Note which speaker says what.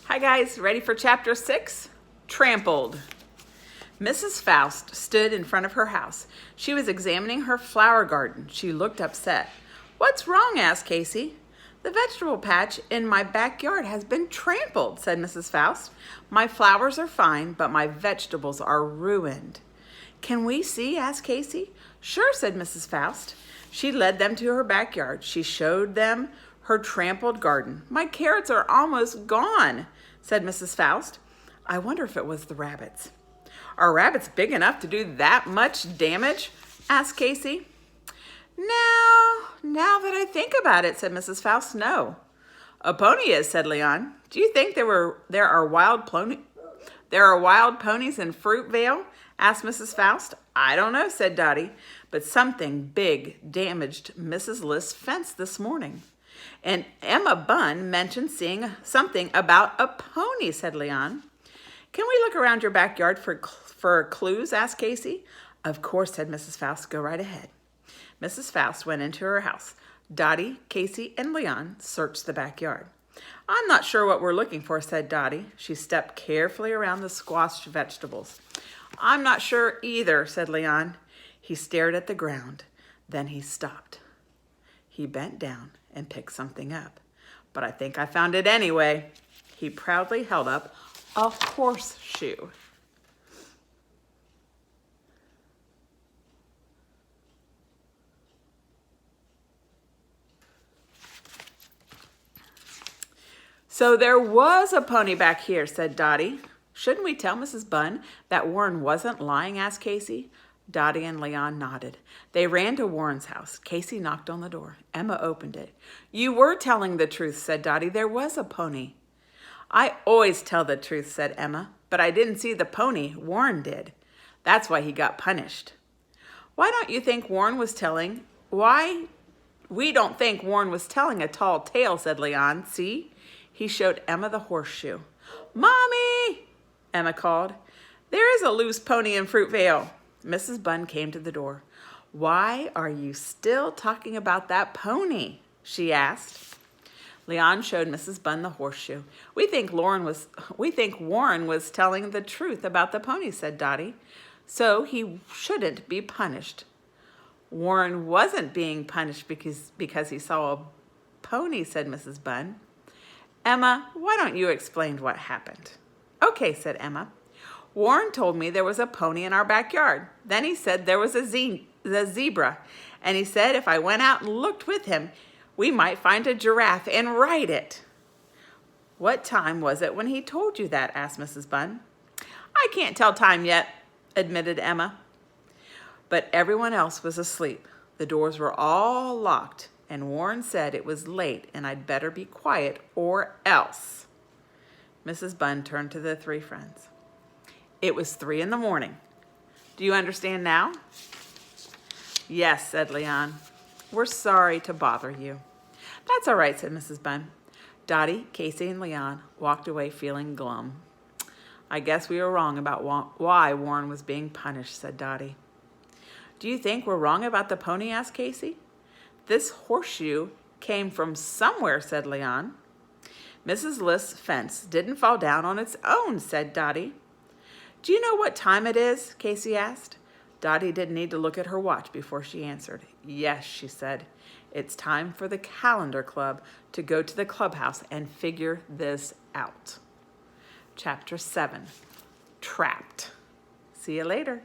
Speaker 1: Hi guys, ready for chapter 6? Trampled. Mrs. Faust stood in front of her house. She was examining her flower garden. She looked upset. "What's wrong?" asked Casey. "The vegetable patch in my backyard has been trampled," said Mrs. Faust. "My flowers are fine, but my vegetables are ruined." "Can we see?" asked Casey. "Sure," said Mrs. Faust. She led them to her backyard. She showed them her trampled garden. "My carrots are almost gone," said Mrs. Faust. "I wonder if it was the rabbits." "Are rabbits big enough to do that much damage?" asked Casey. Now that I think about it," said Mrs. Faust, "no." "A pony is," said Leon. "Do you think there are wild ponies in Fruitvale?" asked Mrs. Faust. "I don't know," said Dottie, "but something big damaged Mrs. List's fence this morning." "And Emma Bunn mentioned seeing something about a pony," said Leon. "Can we look around your backyard for clues?" asked Casey. "Of course," said Mrs. Faust. "Go right ahead." Mrs. Faust went into her house. Dottie, Casey, and Leon searched the backyard. "I'm not sure what we're looking for," said Dottie. She stepped carefully around the squashed vegetables. "I'm not sure either," said Leon. He stared at the ground. Then he stopped. He bent down and picked something up. "But I think I found it anyway." He proudly held up a horseshoe. "So there was a pony back here," said Dottie. "Shouldn't we tell Mrs. Bunn that Warren wasn't lying?" asked Casey. Dottie and Leon nodded. They ran to Warren's house. Casey knocked on the door. Emma opened it. "You were telling the truth," said Dottie. "There was a pony." "I always tell the truth," said Emma, "but I didn't see the pony. Warren did. That's why he got punished." Why we don't think Warren was telling a tall tale," said Leon. "See?" He showed Emma the horseshoe. "Mommy!" Emma called. "There is a loose pony in Fruitvale." Mrs. Bunn came to the door. "Why are you still talking about that pony?" she asked. Leon showed Mrs. Bunn the horseshoe. We think Warren was telling the truth about the pony," said Dottie. "So he shouldn't be punished." "Warren wasn't being punished because he saw a pony," said Mrs. Bunn. "Emma, why don't you explain what happened?" "Okay," said Emma. "Warren told me there was a pony in our backyard. Then he said there was a zebra. And he said if I went out and looked with him, we might find a giraffe and ride it." "What time was it when he told you that?" asked Mrs. Bunn. "I can't tell time yet," admitted Emma. But everyone else was asleep. The doors were all locked, and Warren said it was late and I'd better be quiet or else. Mrs. Bunn turned to the three friends. It was 3 a.m. "Do you understand now?" "Yes," said Leon. "We're sorry to bother you." "That's all right," said Mrs. Bunn. Dottie, Casey, and Leon walked away feeling glum. "I guess we were wrong about why Warren was being punished," said Dottie. "Do you think we're wrong about the pony?" asked Casey. "This horseshoe came from somewhere," said Leon. "Mrs. List's fence didn't fall down on its own," said Dottie. "Do you know what time it is?" Casey asked. Dottie didn't need to look at her watch before she answered. "Yes," she said. "It's time for the calendar club to go to the clubhouse and figure this out." Chapter 7, Trapped. See you later.